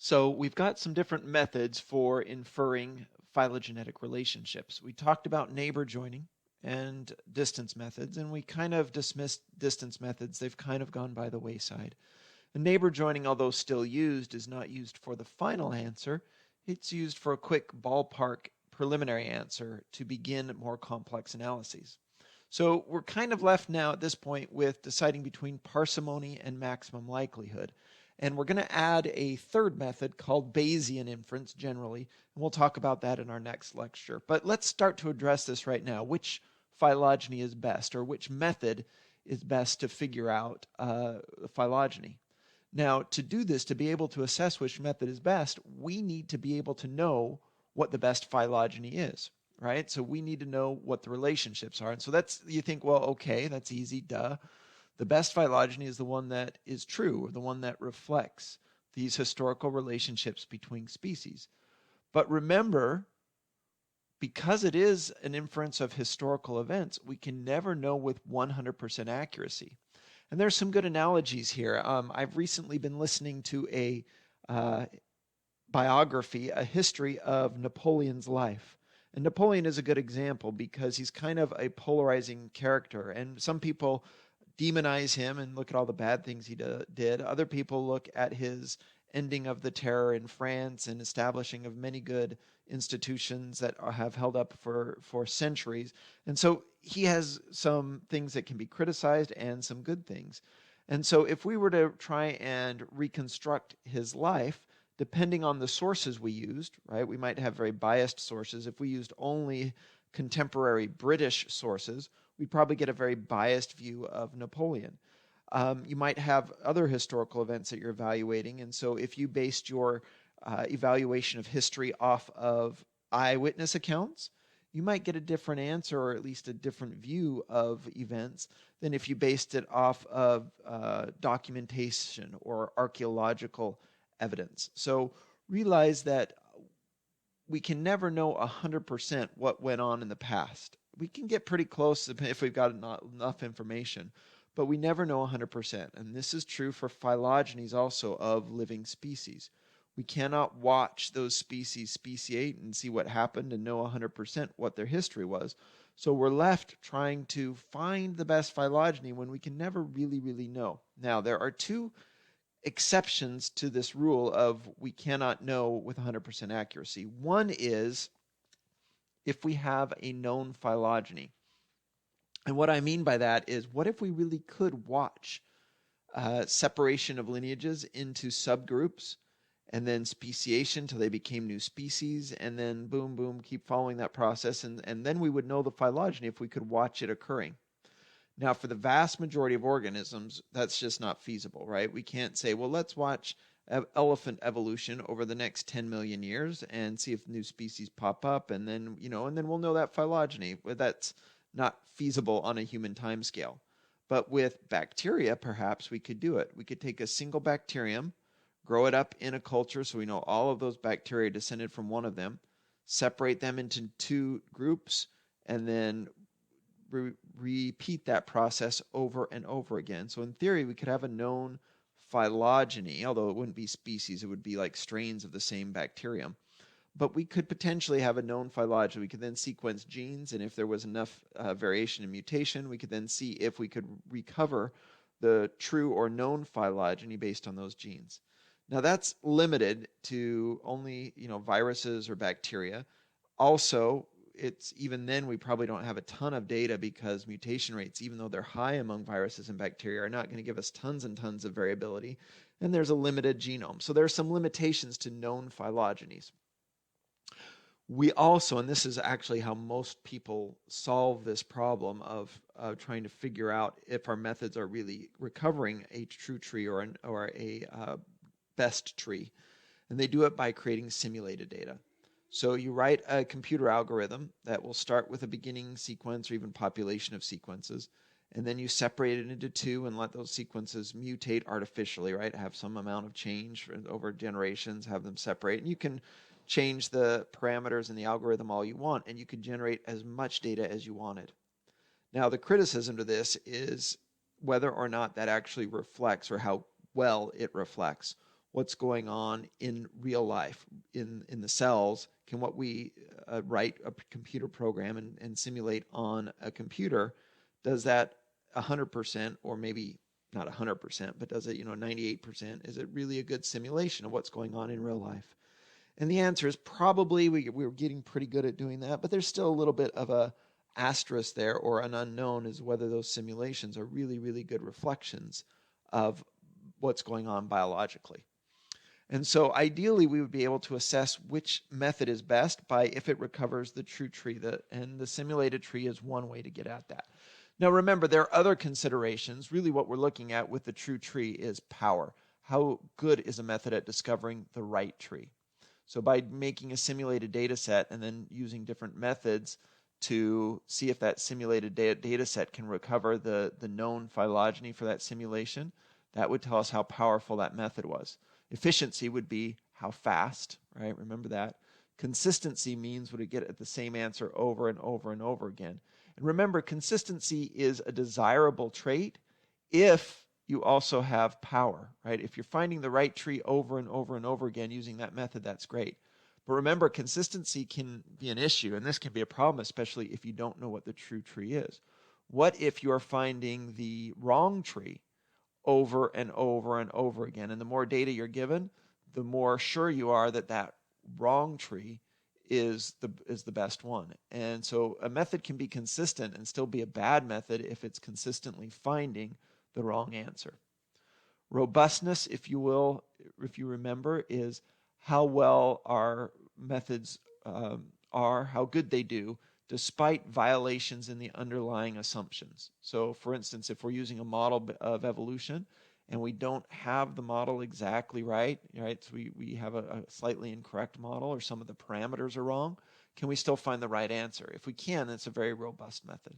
So we've got some different methods for inferring phylogenetic relationships. We talked about neighbor joining and distance methods, and we kind of dismissed distance methods. They've kind of gone by the wayside. The neighbor joining, although still used, is not used for the final answer. It's used for a quick ballpark preliminary answer to begin more complex analyses. So we're kind of left now at this point with deciding between parsimony and maximum likelihood. And we're going to add a third method called Bayesian inference generally, and we'll talk about that in our next lecture. But let's start to address this right now. Which phylogeny is best, or which method is best to figure out phylogeny? Now, to do this, to be able to assess which method is best, we need to be able to know what the best phylogeny is, right? So we need to know what the relationships are. And so that's, you think, well, okay, that's easy, duh. The best phylogeny is the one that is true, or the one that reflects these historical relationships between species. But remember, because it is an inference of historical events, we can never know with 100% accuracy. And there's some good analogies here. I've recently been listening to a biography, a history of Napoleon's life. And Napoleon is a good example because he's kind of a polarizing character. And some people demonize him and look at all the bad things he did. Other people look at his ending of the terror in France and establishing of many good institutions that have held up for centuries. And so he has some things that can be criticized and some good things. And so if we were to try and reconstruct his life, depending on the sources we used, right, we might have very biased sources. If we used only contemporary British sources, we'd probably get a very biased view of Napoleon. You might have other historical events that you're evaluating. And so if you based your evaluation of history off of eyewitness accounts, you might get a different answer, or at least a different view of events than if you based it off of documentation or archaeological evidence. So realize that we can never know 100% what went on in the past. We can get pretty close if we've got enough information, but we never know 100%. And this is true for phylogenies also of living species. We cannot watch those species speciate and see what happened and know 100% what their history was. So we're left trying to find the best phylogeny when we can never really know. Now, there are two exceptions to this rule of we cannot know with 100% accuracy. One is if we have a known phylogeny. And what I mean by that is, what if we really could watch separation of lineages into subgroups and then speciation till they became new species, and then boom, boom, keep following that process, and then we would know the phylogeny if we could watch it occurring. Now, for the vast majority of organisms, that's just not feasible, right? We can't say, well, let's watch elephant evolution over the next 10 million years and see if new species pop up, and then, and then we'll know that phylogeny. But that's not feasible on a human timescale. But with bacteria, perhaps we could do it. We could take a single bacterium, grow it up in a culture so we know all of those bacteria descended from one of them, separate them into two groups, and then repeat that process over and over again. So in theory, we could have a known phylogeny, although it wouldn't be species, it would be like strains of the same bacterium. But we could potentially have a known phylogeny. We could then sequence genes, and if there was enough variation and mutation, we could then see if we could recover the true or known phylogeny based on those genes. Now that's limited to only viruses or bacteria. Also, it's even then we probably don't have a ton of data because mutation rates, even though they're high among viruses and bacteria, are not going to give us tons and tons of variability. And there's a limited genome. So there are some limitations to known phylogenies. We also, and this is actually how most people solve this problem of trying to figure out if our methods are really recovering a true tree or a best tree. And they do it by creating simulated data. So you write a computer algorithm that will start with a beginning sequence or even population of sequences, and then you separate it into two and let those sequences mutate artificially, right? Have some amount of change over generations, have them separate. And you can change the parameters in the algorithm all you want, and you can generate as much data as you wanted. Now, the criticism to this is whether or not that actually reflects, or how well it reflects, what's going on in real life in the cells. Can what we write a computer program and simulate on a computer, does that 100%, or maybe not 100%, but does it 98%? Is it really a good simulation of what's going on in real life? And the answer is probably we're getting pretty good at doing that, but there's still a little bit of a asterisk there, or an unknown, is whether those simulations are really, really good reflections of what's going on biologically. And so ideally, we would be able to assess which method is best by if it recovers the true tree. And the simulated tree is one way to get at that. Now, remember, there are other considerations. Really, what we're looking at with the true tree is power. How good is a method at discovering the right tree? So by making a simulated data set and then using different methods to see if that simulated data set can recover the known phylogeny for that simulation, that would tell us how powerful that method was. Efficiency would be how fast, right? Remember that. Consistency means would it get at the same answer over and over and over again. And remember, consistency is a desirable trait if you also have power, right? If you're finding the right tree over and over and over again using that method, that's great. But remember, consistency can be an issue, and this can be a problem, especially if you don't know what the true tree is. What if you're finding the wrong tree over and over and over again? And the more data you're given, the more sure you are that that wrong tree is the best one. And so a method can be consistent and still be a bad method if it's consistently finding the wrong answer. Robustness, if you will, if you remember, is how well our methods are, how good they do, despite violations in the underlying assumptions. So, for instance, if we're using a model of evolution and we don't have the model exactly right, so we have a slightly incorrect model, or some of the parameters are wrong, can we still find the right answer? If we can, it's a very robust method.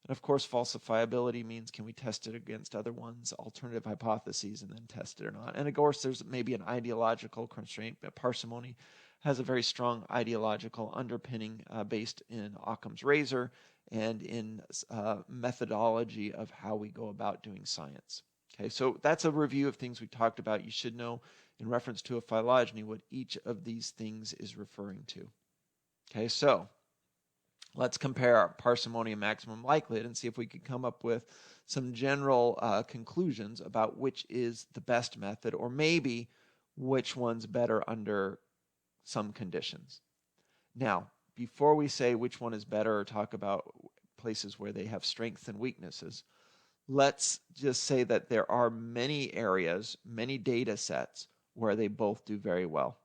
And of course, falsifiability means can we test it against other ones, alternative hypotheses, and then test it or not. And of course, there's maybe an ideological constraint. But parsimony has a very strong ideological underpinning based in Occam's razor and in methodology of how we go about doing science. Okay, so that's a review of things we talked about. You should know in reference to a phylogeny what each of these things is referring to. Okay, so let's compare our parsimony and maximum likelihood and see if we can come up with some general conclusions about which is the best method, or maybe which one's better under some conditions. Now, before we say which one is better or talk about places where they have strengths and weaknesses, let's just say that there are many areas, many data sets where they both do very well.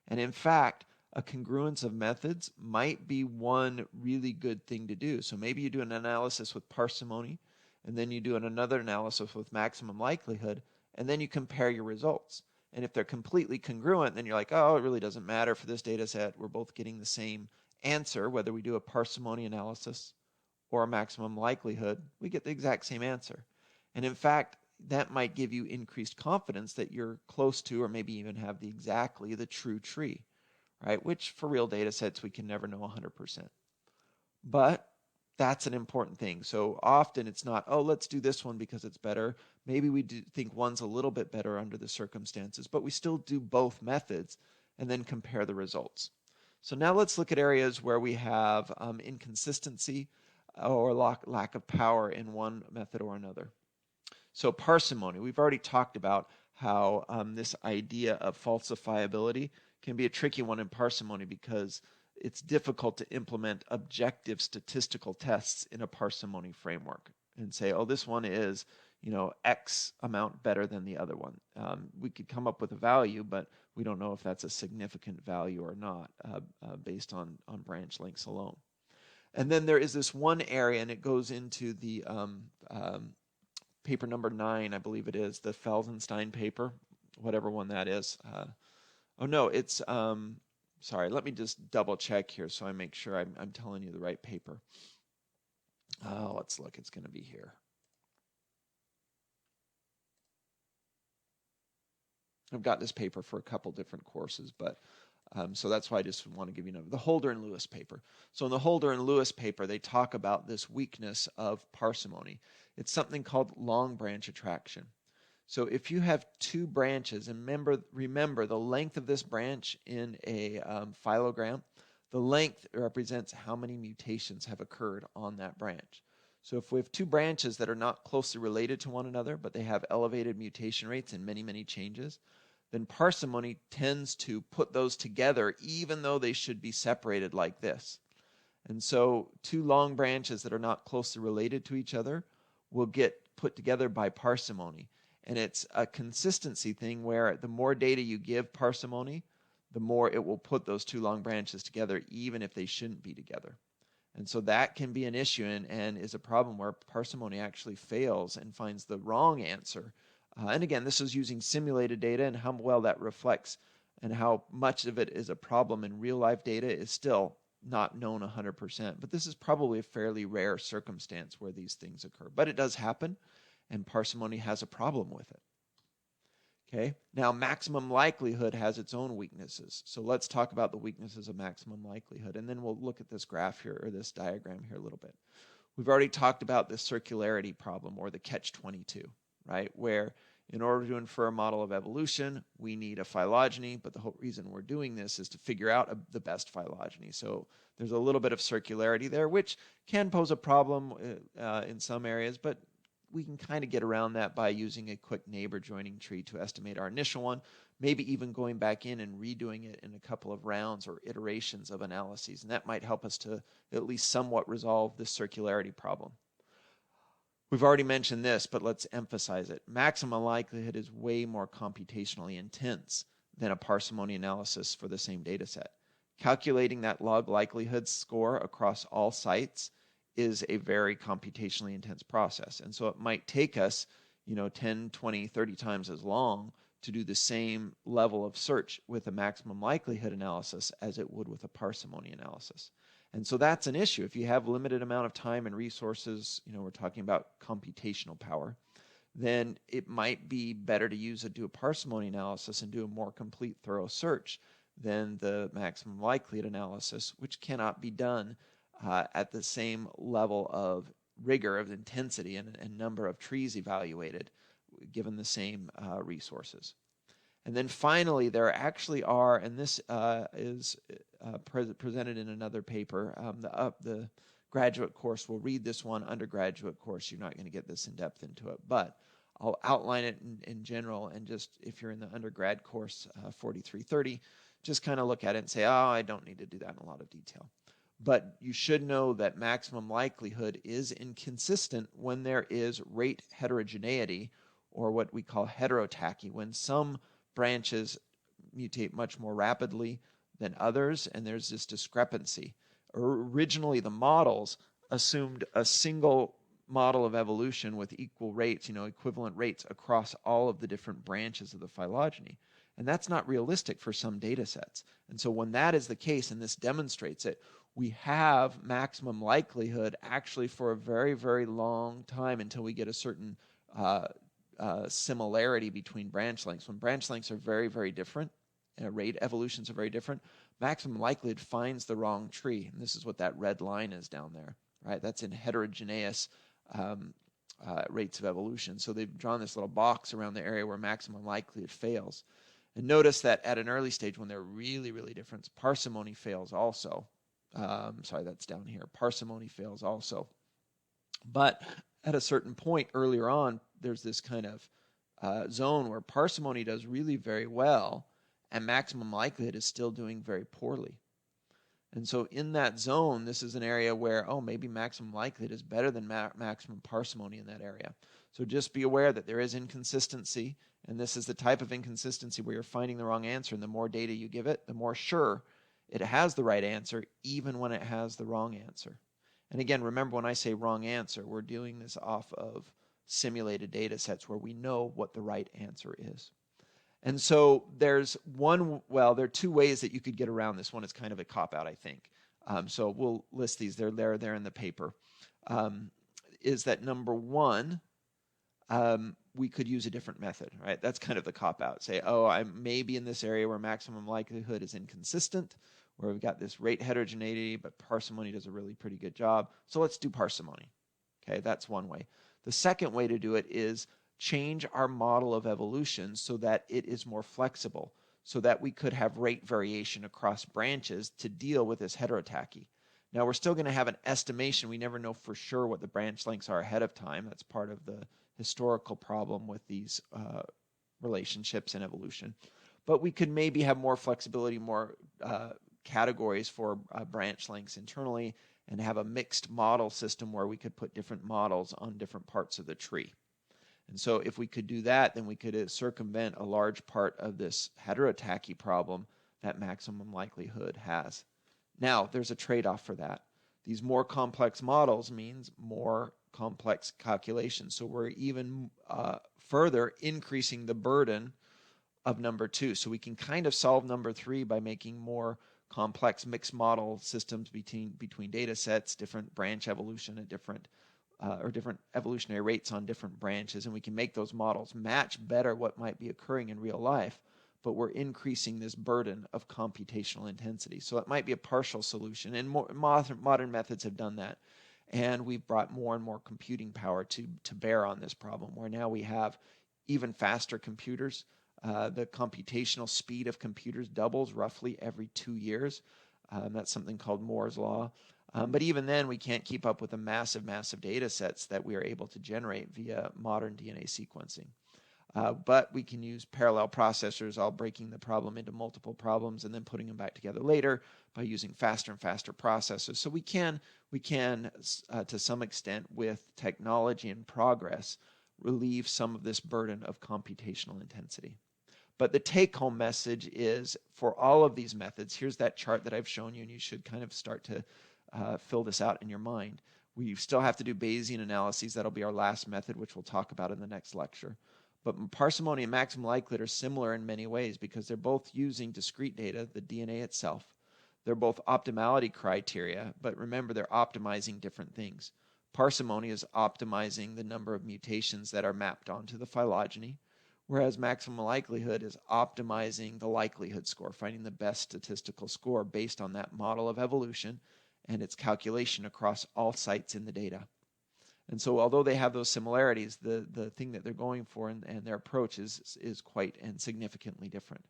And in fact, a congruence of methods might be one really good thing to do. So maybe you do an analysis with parsimony, and then you do another analysis with maximum likelihood, and then you compare your results. And if they're completely congruent, then you're like, oh, it really doesn't matter for this data set. We're both getting the same answer, whether we do a parsimony analysis or a maximum likelihood, we get the exact same answer. And in fact, that might give you increased confidence that you're close to, or maybe even have exactly the true tree, right? Which for real data sets, we can never know 100%. But that's an important thing. So often it's not, oh, let's do this one because it's better. Maybe we do think one's a little bit better under the circumstances, but we still do both methods and then compare the results. So now let's look at areas where we have inconsistency or lack of power in one method or another. So parsimony, we've already talked about how this idea of falsifiability can be a tricky one in parsimony because it's difficult to implement objective statistical tests in a parsimony framework and say, oh, this one is, X amount better than the other one. We could come up with a value, but we don't know if that's a significant value or not based on branch lengths alone. And then there is this one area, and it goes into the paper number 9, I believe it is, the Felsenstein paper, whatever one that is. It's, sorry, let me just double check here so I make sure I'm telling you the right paper. Let's look, it's going to be here. I've got this paper for a couple different courses, but so that's why I just want to give you the Holder and Lewis paper. So in the Holder and Lewis paper, they talk about this weakness of parsimony. It's something called long branch attraction. So if you have two branches, and remember the length of this branch in a phylogram, the length represents how many mutations have occurred on that branch. So if we have two branches that are not closely related to one another, but they have elevated mutation rates and many, many changes, then parsimony tends to put those together even though they should be separated like this. And so two long branches that are not closely related to each other will get put together by parsimony. And it's a consistency thing where the more data you give parsimony, the more it will put those two long branches together, even if they shouldn't be together. And so that can be an issue and is a problem where parsimony actually fails and finds the wrong answer. And again, this is using simulated data, and how well that reflects and how much of it is a problem in real life data is still not known 100%. But this is probably a fairly rare circumstance where these things occur. But it does happen, and parsimony has a problem with it. Okay, now maximum likelihood has its own weaknesses. So let's talk about the weaknesses of maximum likelihood, and then we'll look at this graph here, or this diagram here a little bit. We've already talked about the circularity problem, or the catch-22, right? Where in order to infer a model of evolution, we need a phylogeny, but the whole reason we're doing this is to figure out the best phylogeny. So there's a little bit of circularity there, which can pose a problem in some areas, but we can kind of get around that by using a quick neighbor joining tree to estimate our initial one, maybe even going back in and redoing it in a couple of rounds or iterations of analyses. And that might help us to at least somewhat resolve this circularity problem. We've already mentioned this, but let's emphasize it. Maximum likelihood is way more computationally intense than a parsimony analysis for the same data set. Calculating that log likelihood score across all sites is a very computationally intense process. And so it might take us, 10, 20, 30 times as long to do the same level of search with a maximum likelihood analysis as it would with a parsimony analysis. And so that's an issue. If you have limited amount of time and resources, we're talking about computational power, then it might be better to do a parsimony analysis and do a more complete, thorough search than the maximum likelihood analysis, which cannot be done at the same level of rigor, of intensity, and number of trees evaluated, given the same resources. And then finally, there actually are, and this is presented in another paper, the graduate course will read this one. Undergraduate course, you're not going to get this in depth into it, but I'll outline it in general, and just if you're in the undergrad course 4330, just kind of look at it and say, oh, I don't need to do that in a lot of detail. But you should know that maximum likelihood is inconsistent when there is rate heterogeneity, or what we call heterotachy, when some branches mutate much more rapidly than others, and there's this discrepancy. Originally, the models assumed a single model of evolution with equal rates, equivalent rates across all of the different branches of the phylogeny. And that's not realistic for some data sets. And so when that is the case, and this demonstrates it, we have maximum likelihood actually for a very, very long time until we get a certain similarity between branch lengths. When branch lengths are very, very different, rate evolutions are very different, maximum likelihood finds the wrong tree. And this is what that red line is down there, right? That's in heterogeneous rates of evolution. So they've drawn this little box around the area where maximum likelihood fails. And notice that at an early stage, when they're really, really different, parsimony fails also. Sorry, that's down here. Parsimony fails also. But at a certain point earlier on, there's this kind of zone where parsimony does really very well, and maximum likelihood is still doing very poorly. And so in that zone, this is an area where, maybe maximum likelihood is better than maximum parsimony in that area. So just be aware that there is inconsistency, and this is the type of inconsistency where you're finding the wrong answer, and the more data you give it, the more sure it has the right answer, even when it has the wrong answer. And again, remember, when I say wrong answer, we're doing this off of simulated data sets where we know what the right answer is. And so there are two ways that you could get around this. One is kind of a cop-out, I think. So we'll list these. They're there in the paper. Is that number one, we could use a different method, right? That's kind of the cop-out. Say, I'm maybe in this area where maximum likelihood is inconsistent, where we've got this rate heterogeneity, but parsimony does a really pretty good job. So let's do parsimony. Okay, that's one way. The second way to do it is change our model of evolution so that it is more flexible, so that we could have rate variation across branches to deal with this heterotachy. Now, we're still going to have an estimation. We never know for sure what the branch lengths are ahead of time. That's part of the historical problem with these relationships in evolution. But we could maybe have more flexibility, more categories for branch lengths internally, and have a mixed model system where we could put different models on different parts of the tree. And so if we could do that, then we could circumvent a large part of this heterotachy problem that maximum likelihood has. Now, there's a trade-off for that. These more complex models means more complex calculations. So we're even further increasing the burden of number 2. So we can kind of solve number 3 by making more complex mixed model systems between data sets, different branch evolution at different evolutionary rates on different branches, and we can make those models match better what might be occurring in real life, but we're increasing this burden of computational intensity. So it might be a partial solution, and modern methods have done that, and we've brought more and more computing power to bear on this problem, where now we have even faster computers. The computational speed of computers doubles roughly every 2 years. That's something called Moore's law. But even then, we can't keep up with the massive data sets that we are able to generate via modern DNA sequencing. But we can use parallel processors, all breaking the problem into multiple problems and then putting them back together later by using faster and faster processors. So we can to some extent, with technology and progress, relieve some of this burden of computational intensity. But the take-home message is, for all of these methods, here's that chart that I've shown you, and you should kind of start to fill this out in your mind. We still have to do Bayesian analyses. That'll be our last method, which we'll talk about in the next lecture. But parsimony and maximum likelihood are similar in many ways because they're both using discrete data, the DNA itself. They're both optimality criteria, but remember, they're optimizing different things. Parsimony is optimizing the number of mutations that are mapped onto the phylogeny, whereas maximum likelihood is optimizing the likelihood score, finding the best statistical score based on that model of evolution and its calculation across all sites in the data. And so although they have those similarities, the thing that they're going for and their approach is quite and significantly different.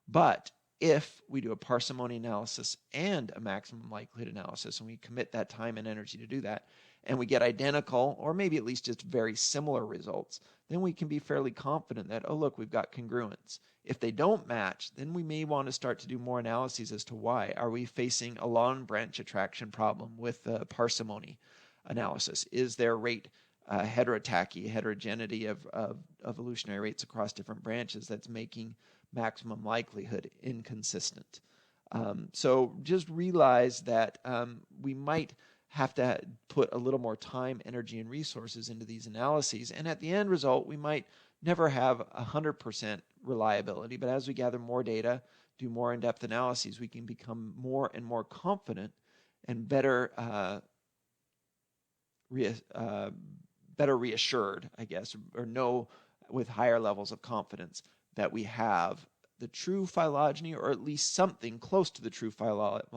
But if we do a parsimony analysis and a maximum likelihood analysis, and we commit that time and energy to do that, and we get identical or maybe at least just very similar results, then we can be fairly confident that, oh, look, we've got congruence. If they don't match, then we may want to start to do more analyses as to why. Are we facing a long branch attraction problem with the parsimony analysis? Is there rate heterotachy, heterogeneity of evolutionary rates across different branches that's making maximum likelihood inconsistent? So just realize that we might have to put a little more time, energy, and resources into these analyses. And at the end result, we might never have 100% reliability. But as we gather more data, do more in-depth analyses, we can become more and more confident and better reassured, I guess, or know with higher levels of confidence that we have the true phylogeny, or at least something close to the true phylogeny,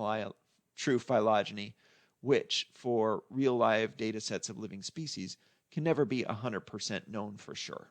which for real live data sets of living species can never be 100% known for sure.